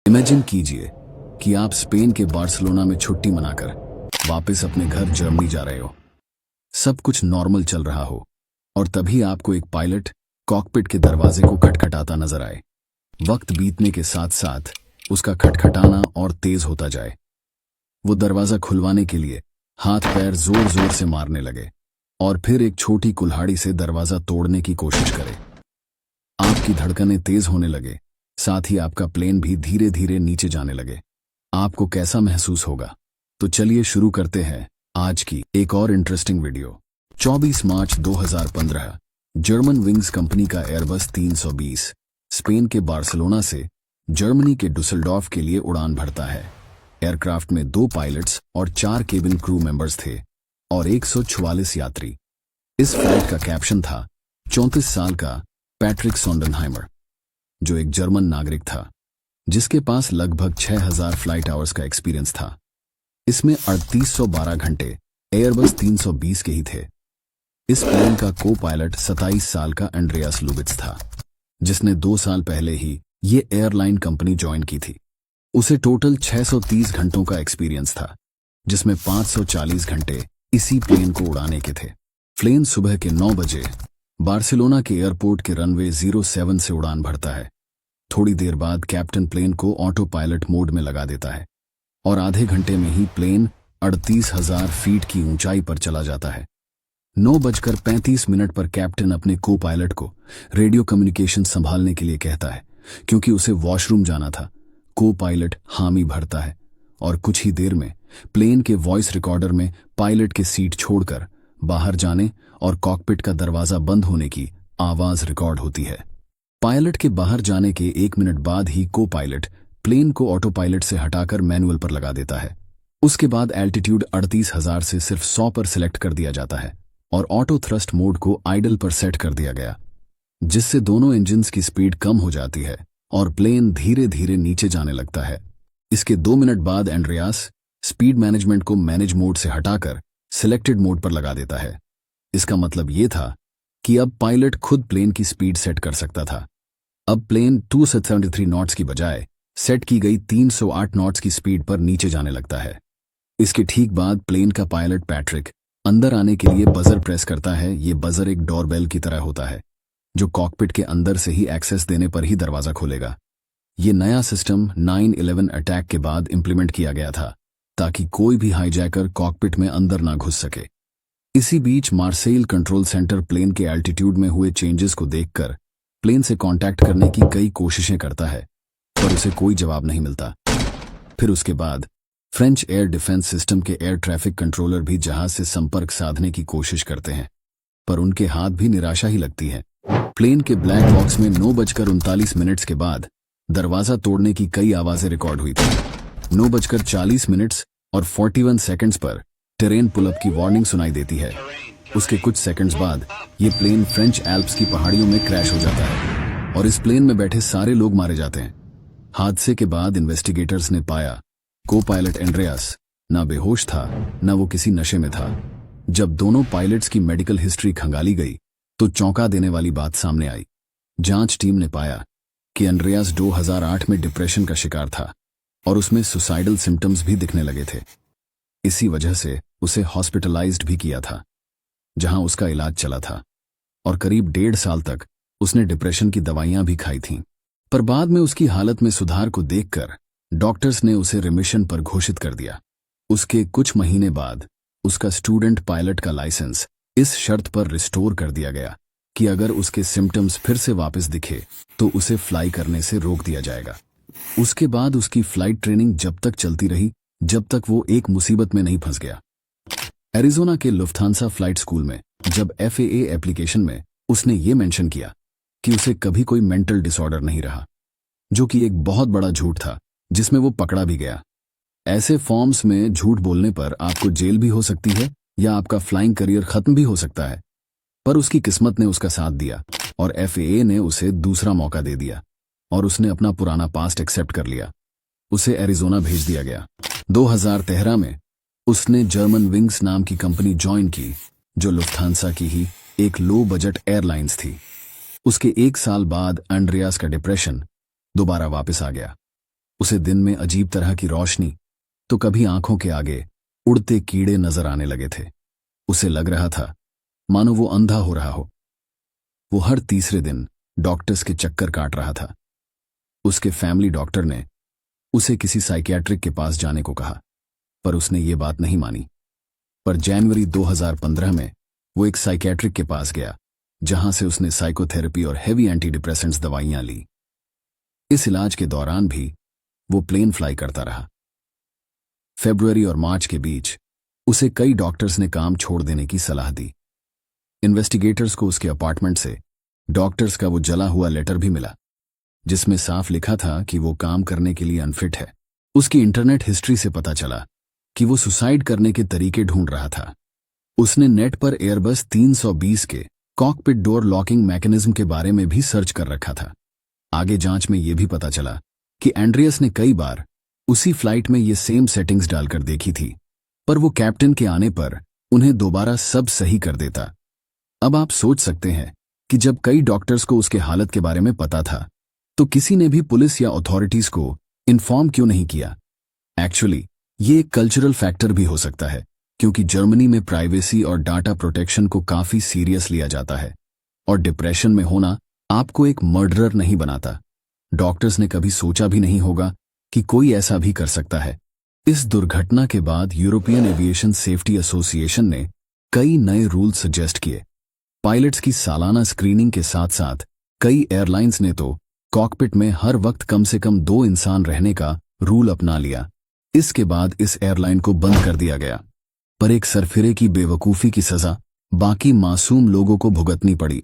Imagine कीजिए कि आप स्पेन के बार्सिलोना में छुट्टी मनाकर वापस अपने घर जर्मनी जा रहे हो। सब कुछ नॉर्मल चल रहा हो और तभी आपको एक पायलट कॉकपिट के दरवाजे को खटखटाता नजर आए। वक्त बीतने के साथ साथ उसका खटखटाना और तेज होता जाए। वो दरवाजा खुलवाने के लिए हाथ पैर जोर जोर से मारने लगे और फिर एक छोटी कुल्हाड़ी से दरवाजा तोड़ने की कोशिश करे। आपकी धड़कनें तेज होने लगे, साथ ही आपका प्लेन भी धीरे धीरे नीचे जाने लगे। आपको कैसा महसूस होगा? तो चलिए शुरू करते हैं आज की एक और इंटरेस्टिंग वीडियो। 24 मार्च 2015 जर्मन विंग्स कंपनी का एयरबस 320 स्पेन के बार्सिलोना से जर्मनी के डुसेल्डॉर्फ के लिए उड़ान भरता है। एयरक्राफ्ट में 2 पायलट्स और 4 केबिन क्रू मेंबर्स थे और 144 यात्री। इस फ्लाइट का कैप्शन था 34 साल का पैट्रिक सोंडेनहाइमर, जो एक जर्मन नागरिक था जिसके पास लगभग 6000 फ्लाइट आवर्स का एक्सपीरियंस था। इसमें 3812 घंटे एयरबस 320 के ही थे। इस प्लेन का को पायलट 27 साल का एंड्रियास लुबिट्स था, जिसने 2 साल पहले ही ये एयरलाइन कंपनी ज्वाइन की थी। उसे टोटल 630 घंटों का एक्सपीरियंस था, जिसमें 540 घंटे इसी प्लेन को उड़ाने के थे। प्लेन सुबह के 9 बजे बार्सिलोना के एयरपोर्ट के रनवे 07 से उड़ान भरता है। थोड़ी देर बाद कैप्टन प्लेन को ऑटो पायलट मोड में लगा देता है और आधे घंटे में ही प्लेन 38,000 फीट की ऊंचाई पर चला जाता है। 9:35 पर कैप्टन अपने को पायलट को रेडियो कम्युनिकेशन संभालने के लिए कहता है, क्योंकि उसे वॉशरूम जाना था। को पायलट हामी भरता है और कुछ ही देर में प्लेन के वॉइस रिकॉर्डर में पायलट के सीट छोड़कर बाहर जाने और कॉकपिट का दरवाजा बंद होने की आवाज रिकॉर्ड होती है। पायलट के बाहर जाने के 1 मिनट बाद ही को पायलट प्लेन को ऑटो पायलट से हटाकर मैनुअल पर लगा देता है। उसके बाद एल्टीट्यूड 38,000 से सिर्फ 100 पर सिलेक्ट कर दिया जाता है और ऑटो थ्रस्ट मोड को आइडल पर सेट कर दिया गया, जिससे दोनों इंजन्स की स्पीड कम हो जाती है और प्लेन धीरे धीरे नीचे जाने लगता है। इसके 2 मिनट बाद एंड्रियास स्पीड मैनेजमेंट को मैनेज मोड से हटाकर सिलेक्टेड मोड पर लगा देता है। इसका मतलब ये था कि अब पायलट खुद प्लेन की स्पीड सेट कर सकता था। अब प्लेन 273 नॉट्स की बजाय सेट की गई 308 नॉट्स की स्पीड पर नीचे जाने लगता है। इसके ठीक बाद प्लेन का पायलट पैट्रिक अंदर आने के लिए बजर प्रेस करता है। ये बजर एक डोरबेल की तरह होता है, जो कॉकपिट के अंदर से ही एक्सेस देने पर ही दरवाजा खोलेगा। ये नया सिस्टम 9/11 अटैक के बाद इंप्लीमेंट किया गया था, ताकि कोई भी हाईजैकर कॉकपिट में अंदर ना घुस सके। इसी बीच मार्सेल कंट्रोल सेंटर प्लेन के एल्टीट्यूड में हुए चेंजेस को देखकर प्लेन से कांटेक्ट करने की कई कोशिशें करता है, पर उसे कोई जवाब नहीं मिलता। फिर उसके बाद फ्रेंच एयर डिफेंस सिस्टम के एयर ट्रैफिक कंट्रोलर भी जहाज से संपर्क साधने की कोशिश करते हैं, पर उनके हाथ भी निराशा ही लगती है। प्लेन के ब्लैक बॉक्स में 9:39 के बाद दरवाजा तोड़ने की कई आवाजें रिकॉर्ड हुई थी। 9:40 और 41 सेकंड्स पर टेरेन पुलअप की वार्निंग सुनाई देती है। उसके कुछ सेकंड्स बाद ये प्लेन फ्रेंच एल्प्स की पहाड़ियों में क्रैश हो जाता है और इस प्लेन में बैठे सारे लोग मारे जाते हैं। हादसे के बाद इन्वेस्टिगेटर्स ने पाया को पायलट एंड्रियास ना बेहोश था, ना वो किसी नशे में था। जब दोनों पायलट्स की मेडिकल हिस्ट्री खंगाली गई तो चौंका देने वाली बात सामने आई। जांच टीम ने पाया कि एंड्रियास 2008 में डिप्रेशन का शिकार था और उसमें सुसाइडल सिम्टम्स भी दिखने लगे थे। इसी वजह से उसे हॉस्पिटलाइज्ड भी किया था, जहां उसका इलाज चला था और करीब 1.5 साल तक उसने डिप्रेशन की दवाइयां भी खाई थीं। पर बाद में उसकी हालत में सुधार को देखकर डॉक्टर्स ने उसे रिमिशन पर घोषित कर दिया। उसके कुछ महीने बाद उसका स्टूडेंट पायलट का लाइसेंस इस शर्त पर रिस्टोर कर दिया गया कि अगर उसके सिम्टम्स फिर से वापस दिखे तो उसे फ्लाई करने से रोक दिया जाएगा। उसके बाद उसकी फ्लाइट ट्रेनिंग जब तक चलती रही जब तक वो एक मुसीबत में नहीं फंस गया। एरिज़ोना के लुफ्थांसा फ्लाइट स्कूल में जब FAA एप्लीकेशन में उसने ये मेंशन किया कि उसे कभी कोई मेंटल डिसऑर्डर नहीं रहा, जो कि एक बहुत बड़ा झूठ था जिसमें वो पकड़ा भी गया। ऐसे फॉर्म्स में झूठ बोलने पर आपको जेल भी हो सकती है या आपका फ्लाइंग करियर खत्म भी हो सकता है। पर उसकी किस्मत ने उसका साथ दिया और FAA ने उसे दूसरा मौका दे दिया और उसने अपना पुराना पास्ट एक्सेप्ट कर लिया। उसे एरिज़ोना भेज दिया गया। 2013 में उसने जर्मन विंग्स नाम की कंपनी ज्वाइन की, जो लुफ्थांसा की ही एक लो बजट एयरलाइंस थी। उसके 1 साल बाद एंड्रियास का डिप्रेशन दोबारा वापस आ गया उसे दिन में अजीब तरह की रोशनी तो कभी आंखों के आगे उड़ते कीड़े नजर आने लगे थे। उसे लग रहा था मानो वो अंधा हो रहा हो। वो हर तीसरे दिन डॉक्टर्स के चक्कर काट रहा था। उसके फैमिली डॉक्टर ने उसे किसी साइकियाट्रिक के पास जाने को कहा, पर उसने ये बात नहीं मानी। पर जनवरी 2015 में वो एक साइकियाट्रिक के पास गया, जहां से उसने साइकोथेरेपी और हेवी एंटी डिप्रेसेंट्स दवाइयां ली। इस इलाज के दौरान भी वो प्लेन फ्लाई करता रहा। फरवरी और मार्च के बीच उसे कई डॉक्टर्स ने काम छोड़ देने की सलाह दी। इन्वेस्टिगेटर्स को उसके अपार्टमेंट से डॉक्टर्स का वो जला हुआ लेटर भी मिला, जिसमें साफ लिखा था कि वो काम करने के लिए अनफिट है। उसकी इंटरनेट हिस्ट्री से पता चला कि वो सुसाइड करने के तरीके ढूंढ रहा था। उसने नेट पर एयरबस 320 के कॉकपिट डोर लॉकिंग मैकेनिज्म के बारे में भी सर्च कर रखा था। आगे जांच में यह भी पता चला कि एंड्रियस ने कई बार उसी फ्लाइट में ये सेम सेटिंग्स डालकर देखी थी, पर वो कैप्टन के आने पर उन्हें दोबारा सब सही कर देता। अब आप सोच सकते हैं कि जब कई डॉक्टर्स को उसके हालत के बारे में पता था, तो किसी ने भी पुलिस या अथॉरिटीज को इन्फॉर्म क्यों नहीं किया। एक्चुअली ये एक कल्चरल फैक्टर भी हो सकता है, क्योंकि जर्मनी में प्राइवेसी और डाटा प्रोटेक्शन को काफी सीरियस लिया जाता है, और डिप्रेशन में होना आपको एक मर्डरर नहीं बनाता। डॉक्टर्स ने कभी सोचा भी नहीं होगा कि कोई ऐसा भी कर सकता है। इस दुर्घटना के बाद यूरोपियन एविएशन सेफ्टी एसोसिएशन ने कई नए रूल सजेस्ट किए। पायलट्स की सालाना स्क्रीनिंग के साथ साथ कई एयरलाइंस ने तो कॉकपिट में हर वक्त कम से कम 2 इंसान रहने का रूल अपना लिया। इसके बाद इस एयरलाइन को बंद कर दिया गया, पर एक सरफिरे की बेवकूफ़ी की सजा बाकी मासूम लोगों को भुगतनी पड़ी।